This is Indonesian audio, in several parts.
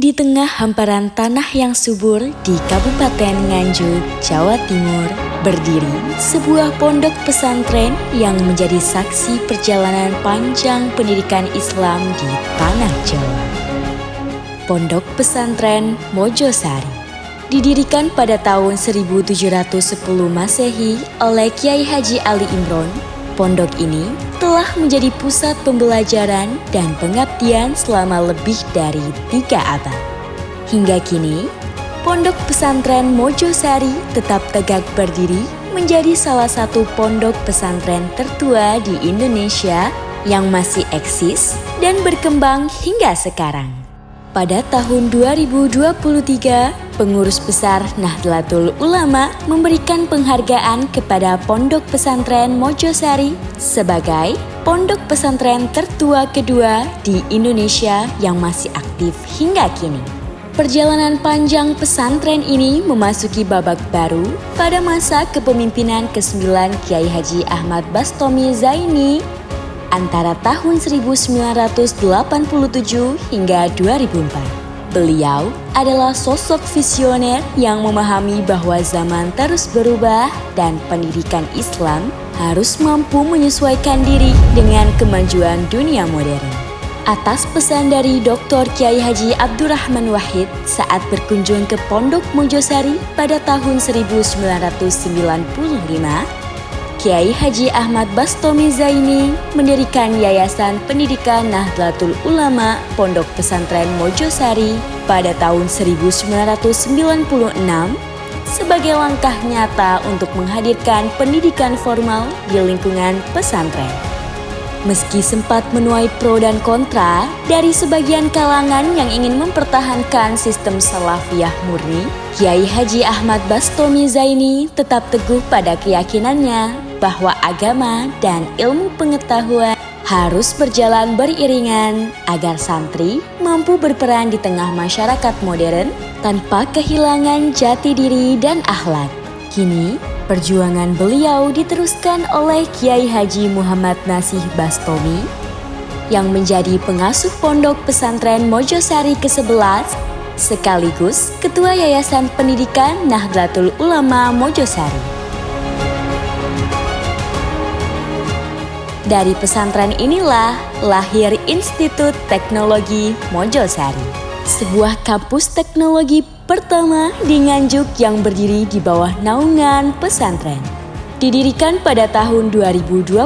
Di tengah hamparan tanah yang subur di Kabupaten Nganjuk, Jawa Timur, berdiri sebuah pondok pesantren yang menjadi saksi perjalanan panjang pendidikan Islam di tanah Jawa. Pondok Pesantren Mojosari didirikan pada tahun 1710 Masehi oleh Kiai Haji Ali Imron. Pondok ini telah menjadi pusat pembelajaran dan pengabdian selama lebih dari 3 abad. Hingga kini, Pondok Pesantren Mojosari tetap tegak berdiri menjadi salah satu pondok pesantren tertua di Indonesia yang masih eksis dan berkembang hingga sekarang. Pada tahun 2023, Pengurus Besar Nahdlatul Ulama memberikan penghargaan kepada Pondok Pesantren Mojosari sebagai pondok pesantren tertua kedua di Indonesia yang masih aktif hingga kini. Perjalanan panjang pesantren ini memasuki babak baru pada masa kepemimpinan ke-9 Kiai Haji Ahmad Bastomi Zaini antara tahun 1987 hingga 2004. Beliau adalah sosok visioner yang memahami bahwa zaman terus berubah dan pendidikan Islam harus mampu menyesuaikan diri dengan kemajuan dunia modern. Atas pesan dari Dr. Kiai Haji Abdurrahman Wahid saat berkunjung ke Pondok Mojosari pada tahun 1995, Kiai Haji Ahmad Bastomi Zaini mendirikan Yayasan Pendidikan Nahdlatul Ulama Pondok Pesantren Mojosari pada tahun 1996 sebagai langkah nyata untuk menghadirkan pendidikan formal di lingkungan pesantren. Meski sempat menuai pro dan kontra dari sebagian kalangan yang ingin mempertahankan sistem salafiyah murni, Kiai Haji Ahmad Bastomi Zaini tetap teguh pada keyakinannya bahwa agama dan ilmu pengetahuan harus berjalan beriringan agar santri mampu berperan di tengah masyarakat modern tanpa kehilangan jati diri dan akhlak. Kini, perjuangan beliau diteruskan oleh Kiai Haji Muhammad Nasih Bastomi yang menjadi pengasuh Pondok Pesantren Mojosari ke-11 sekaligus Ketua Yayasan Pendidikan Nahdlatul Ulama Mojosari. Dari pesantren inilah lahir Institut Teknologi Mojosari, sebuah kampus teknologi pertama di Nganjuk yang berdiri di bawah naungan pesantren. Didirikan pada tahun 2021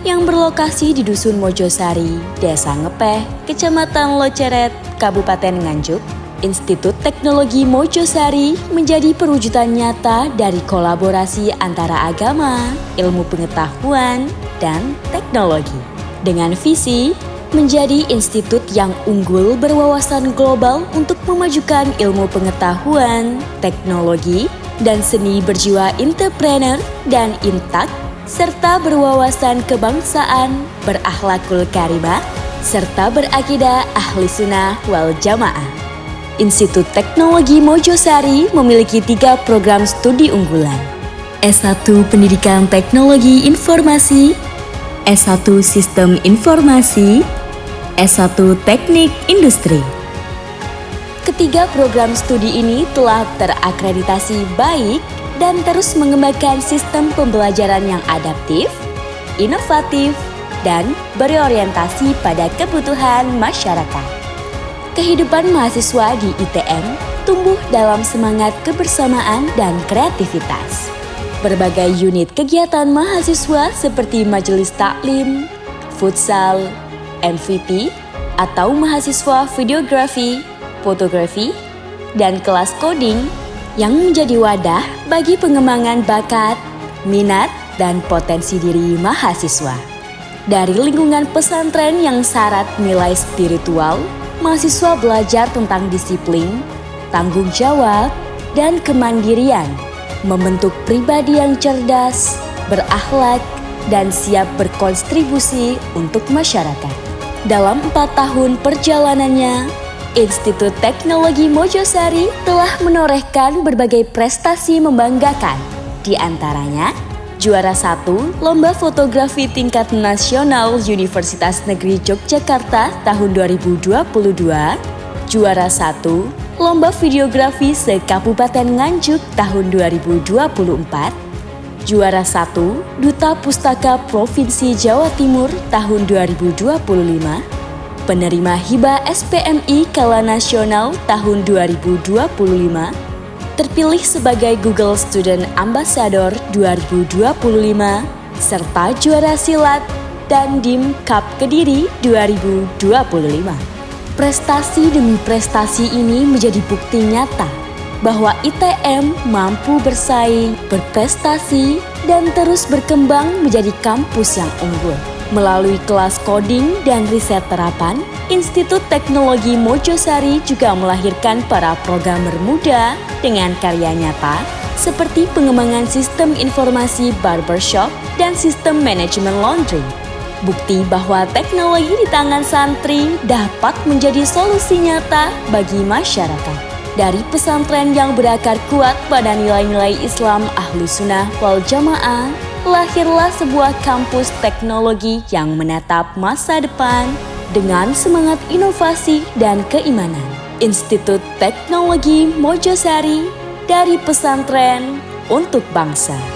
yang berlokasi di Dusun Mojosari, Desa Ngepeh, Kecamatan Loceret, Kabupaten Nganjuk, Institut Teknologi Mojosari menjadi perwujudan nyata dari kolaborasi antara agama, ilmu pengetahuan, dan teknologi. Dengan visi menjadi institut yang unggul berwawasan global untuk memajukan ilmu pengetahuan, teknologi, dan seni berjiwa entrepreneur dan intak, serta berwawasan kebangsaan, berakhlakul karimah, serta berakidah ahli sunnah wal jamaah. Institut Teknologi Mojosari memiliki 3 program studi unggulan. S1 Pendidikan Teknologi Informasi, S1 Sistem Informasi, S1 Teknik Industri. Ketiga program studi ini telah terakreditasi baik dan terus mengembangkan sistem pembelajaran yang adaptif, inovatif, dan berorientasi pada kebutuhan masyarakat. Kehidupan mahasiswa di ITM tumbuh dalam semangat kebersamaan dan kreativitas. Berbagai unit kegiatan mahasiswa seperti majelis taklim, futsal, MVP, atau mahasiswa videografi, fotografi, dan kelas coding yang menjadi wadah bagi pengembangan bakat, minat, dan potensi diri mahasiswa. Dari lingkungan pesantren yang syarat nilai spiritual, mahasiswa belajar tentang disiplin, tanggung jawab, dan kemandirian, membentuk pribadi yang cerdas, berakhlak, dan siap berkontribusi untuk masyarakat. Dalam 4 tahun perjalanannya, Institut Teknologi Mojosari telah menorehkan berbagai prestasi membanggakan, di antaranya juara 1 Lomba Fotografi Tingkat Nasional Universitas Negeri Yogyakarta tahun 2022, Juara 1, Lomba Videografi se-Kabupaten Nganjuk tahun 2024. Juara 1, Duta Pustaka Provinsi Jawa Timur tahun 2025. Penerima hibah SPMI Kala Nasional tahun 2025. Terpilih sebagai Google Student Ambassador 2025. Serta juara silat dan Dim Cup Kediri 2025. Prestasi demi prestasi ini menjadi bukti nyata bahwa ITM mampu bersaing, berprestasi, dan terus berkembang menjadi kampus yang unggul. Melalui kelas coding dan riset terapan, Institut Teknologi Mojosari juga melahirkan para programmer muda dengan karya nyata seperti pengembangan sistem informasi barbershop dan sistem manajemen laundry. Bukti bahwa teknologi di tangan santri dapat menjadi solusi nyata bagi masyarakat. Dari pesantren yang berakar kuat pada nilai-nilai Islam Ahlus Sunnah wal Jamaah, lahirlah sebuah kampus teknologi yang menatap masa depan dengan semangat inovasi dan keimanan. Institut Teknologi Mojosari, dari pesantren untuk bangsa.